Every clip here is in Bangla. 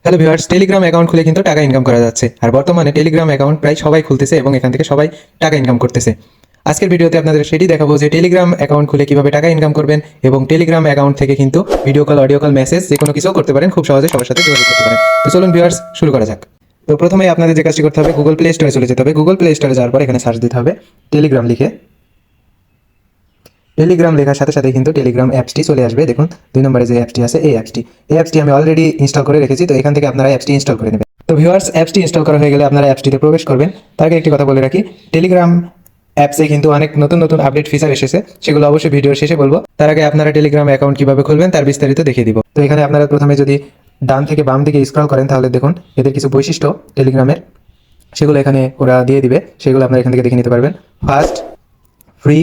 হ্যালো ভিউয়ার্স, টেলিগ্রাম অ্যাকাউন্ট খুলে কিন্তু টাকা ইনকাম করা যাচ্ছে। আর বর্তমানে টেলিগ্রাম অ্যাকাউন্ট প্রায় সবাই খুলতেছে এবং এখান থেকে সবাই টাকা ইনকাম করতেছে। আজকের ভিডিওতে আপনাদের সেটি দেখাবো যে টেলিগ্রাম অ্যাকাউন্ট খুলে কিভাবে টাকা ইনকাম করবেন এবং টেলিগ্রাম অ্যাকাউন্ট থেকে কিন্তু video call, audio call, message যে কোনো কিছু করতে পারেন, খুব সহজে সবার সাথে যোগাযোগ করতে পারেন। তো চলুন ভিউয়ার্স, শুরু করা যাক। তো প্রথমেই আপনাদের যে কাজটি করতে হবে, গুগল প্লে স্টোরে চলে যেতে হবে। গুগল প্লে স্টোরে যাওয়ার পর এখানে সার্চ দিতে হবে টেলিগ্রাম লিখে। টেলিগ্রাম লেখার সাথে সাথে কিন্তু টেলিগ্রাম অ্যাপসটি চলে আসবে। দেখুন 2 নম্বরে যে অ্যাপসটি আছে, এই অ্যাপসটি আমি অলরেডি ইনস্টল করে রেখেছি। তো এখান থেকে আপনারা অ্যাপসটি ইনস্টল করে নেবেন। তো ভিউয়ার্স, অ্যাপসটি ইনস্টল করা হয়ে গেলে আপনারা অ্যাপসটিতে প্রবেশ করবেন। তার আগে একটি কথা বলে রাখি, টেলিগ্রাম অ্যাপসে কিন্তু অনেক নতুন নতুন আপডেট ফিচার এসেছে, সেগুলো অবশ্যই ভিডিওর শেষে বলবো। তার আগে আপনারা টেলিগ্রাম অ্যাকাউন্ট কিভাবে খুলবেন তার বিস্তারিত দেখিয়ে দিব। তো এখানে আপনারা প্রথমে যদি ডান থেকে বাম দিকে স্ক্রল করেন তাহলে দেখুন এদের কিছু বৈশিষ্ট্য টেলিগ্রামের, সেগুলো এখানে ওরা দিয়ে দিবে, সেগুলো আপনারা এখান থেকে দেখে নিতে পারবেন। ফাস্ট, ফ্রি,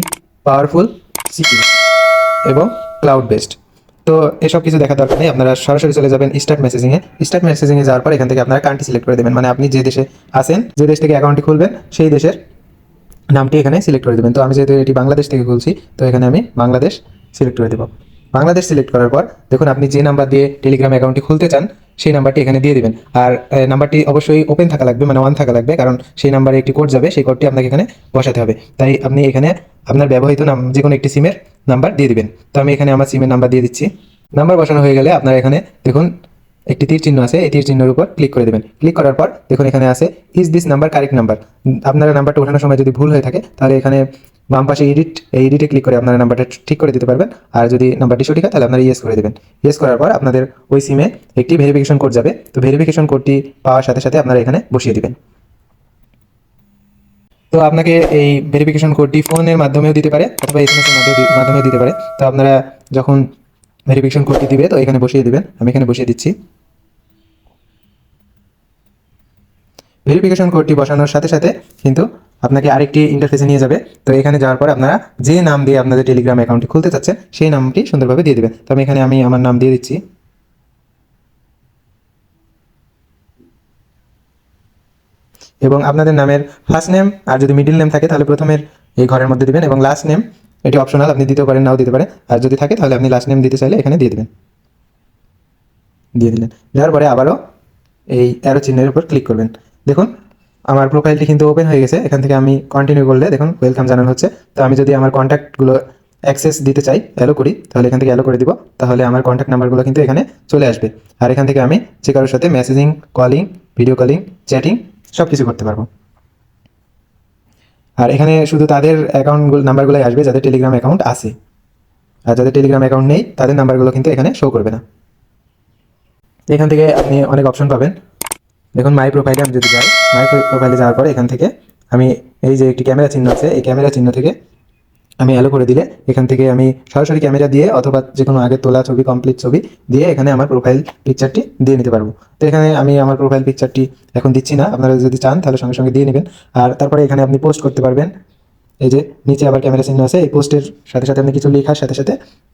পাওয়ারফুল, সিকিউর এবং ক্লাউড বেসড। তো এসব কিছু দেখার দরকার নেই, আপনারা সরাসরি চলে যাবেন স্টার্ট মেসেজিংয়ে। স্টার্ট মেসেজিংয়ে যাওয়ার পর এখান থেকে আপনারা কান্ট্রি সিলেক্ট করে দেবেন, মানে আপনি যে দেশে আছেন, যে দেশ থেকে অ্যাকাউন্টটি খুলবেন সেই দেশের নামটি এখানে সিলেক্ট করে দেবেন। তো আমি যেহেতু এটি বাংলাদেশ থেকে খুলছি, তো এখানে আমি বাংলাদেশ সিলেক্ট করে দেবো। বাংলাদেশ সিলেক্ট করার পর দেখুন আপনি যে নাম্বার দিয়ে টেলিগ্রাম অ্যাকাউন্টটি খুলতে চান সেই নাম্বারটি এখানে দিয়ে দিবেন। আর নাম্বারটি অবশ্যই ওপেন থাকা লাগবে, মানে অন থাকা লাগবে, কারণ সেই নাম্বারে একটি কোড যাবে, সেই কোডটি আপনাকে এখানে বসাতে হবে। তাই আপনি এখানে আপনার ব্যবহৃত নাম যে কোনো একটি সিমের নাম্বার দিয়ে দিবেন। তো আমি এখানে আমার সিমের নাম্বার দিয়ে দিচ্ছি। নাম্বার বসানো হয়ে গেলে আপনারা এখানে দেখুন একটি তীর চিহ্ন আছে, এই তীর চিহ্নের উপর ক্লিক করে দেবেন। ক্লিক করার পর দেখুন এখানে আছে is this number correct number. আপনারা নাম্বারটা ওঠানোর সময় যদি ভুল হয়ে থাকে তাহলে এখানে বাম পাশে এই এডিটে ক্লিক করে আপনারা নাম্বারটা ঠিক করে দিতে পারবেন। আর যদি নাম্বারটি সঠিক হয় তাহলে আপনারা ইয়েস করে দেবেন। ইয়েস করার পর আপনাদের ওই সিমে একটি ভেরিফিকেশন কোড যাবে। তো ভেরিফিকেশন কোডটি পাওয়ার সাথে সাথে আপনারা এখানে বসিয়ে দিবেন। তো আপনাকে এই ভেরিফিকেশন কোডটি ফোনের মাধ্যমেও দিতে পারে অথবা এসএমএস এর মাধ্যমেও দিতে পারে। তো আপনারা যখন ভেরিফিকেশন কোডটি দিবে তো এখানে বসিয়ে দিবেন। আমি এখানে বসিয়ে দিচ্ছি। ভেরিফিকেশন কোডটি বসানোর সাথে সাথে কিন্তু আপনাকে আরেকটি ইন্টারফেসে নিয়ে যাবে। তো এখানে যাওয়ার পর আপনারা যে নাম দিয়ে আপনাদের টেলিগ্রাম অ্যাকাউন্টটি খুলতে চাচ্ছেন সেই নামটি সুন্দরভাবে দিয়ে দেবেন। তো আমি আমার নাম দিয়ে দিচ্ছি। এবং আপনাদের নামের ফার্স্ট নেম আর যদি মিডিল নেম থাকে তাহলে প্রথমের এই ঘরের মধ্যে দিবেন, এবং লাস্ট নেম এটি অপশনাল, আপনি দিতেও পারেন নাও দিতে পারেন। আর যদি থাকে তাহলে আপনি লাস্ট নেম দিতে চাইলে এখানে দিয়ে দেবেন। দিয়ে দিলেন, দেওয়ার পরে আবারও এই অ্যারো চিহ্নের উপর ক্লিক করবেন। দেখুন আমার প্রোফাইলটি কিন্তু ওপেন হয়ে গেছে। এখান থেকে আমি কন্টিনিউ করলে দেখুন ওয়েলকাম জানানো হচ্ছে। তো আমি যদি আমার কন্ট্যাক্টগুলো অ্যাক্সেস দিতে চাই, অ্যালো করি, তাহলে এখান থেকে অ্যালো করে দিব। তাহলে আমার কন্ট্যাক্ট নাম্বারগুলো কিন্তু এখানে চলে আসবে। আর এখান থেকে আমি যে কারোর সাথে messaging, calling, video calling, chatting সব কিছু করতে পারবো। আর এখানে শুধু তাদের অ্যাকাউন্টগুলো নাম্বারগুলোই আসবে যাদের টেলিগ্রাম অ্যাকাউন্ট আছে, আর যাদের টেলিগ্রাম অ্যাকাউন্ট নেই তাদের নাম্বারগুলো কিন্তু এখানে শো করবে না। এখান থেকে আপনি অনেক অপশন পাবেন। দেখুন মাই প্রোফাইলে আমি যদি যাই, মাই প্রোফাইলে যাওয়ার পরে এখান থেকে আমি এই যে একটি ক্যামেরা চিহ্ন আছে, এই ক্যামেরা চিহ্ন থেকে আমি অ্যালো করে দিলে এখান থেকে আমি সরাসরি ক্যামেরা দিয়ে অথবা যে কোনো আগে তোলা ছবি, কমপ্লিট ছবি দিয়ে এখানে আমার প্রোফাইল পিকচারটি দিয়ে নিতে পারবো। তো এখানে আমি আমার প্রোফাইল পিকচারটি এখন দিচ্ছি না, আপনারা যদি চান তাহলে সঙ্গে সঙ্গে দিয়ে নেবেন। আর তারপরে এখানে আপনি পোস্ট করতে পারবেন। এই যে নিচে আবার ক্যামেরা চিহ্ন আছে, এই পোস্টের সাথে সাথে আপনি কিছু লেখার সাথে সাথে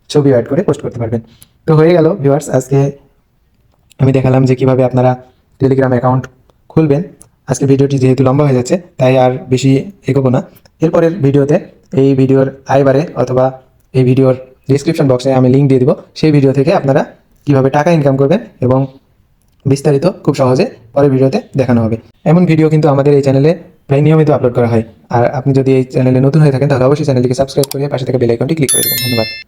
ছবি অ্যাড করে পোস্ট করতে পারবেন। তো হয়ে গেল ভিউয়ার্স, আজকে আমি দেখালাম যে কিভাবে আপনারা টেলিগ্রাম অ্যাকাউন্ট খুলবেন। আজকে ভিডিওটি যেহেতু লম্বা হয়ে যাচ্ছে তাই আর বেশি এগোবো না। এরপরের ভিডিওতে এই ভিডিওর আই বারে অথবা এই ভিডিওর ডিসক্রিপশন বক্সে আমি লিঙ্ক দিয়ে দিব, সেই ভিডিও থেকে আপনারা কিভাবে টাকা ইনকাম করবেন এবং বিস্তারিত খুব সহজে পরের ভিডিওতে দেখানো হবে। এমন ভিডিও কিন্তু আমাদের এই চ্যানেলে প্রায় নিয়মিত আপলোড করা হয়। আর আপনি যদি এই চ্যানেলে নতুন হয়ে থাকেন তাহলে অবশ্যই চ্যানেলটিকে সাবস্ক্রাইব করে পাশে থাকা বেল আইকনটি ক্লিক করে দেবেন। ধন্যবাদ।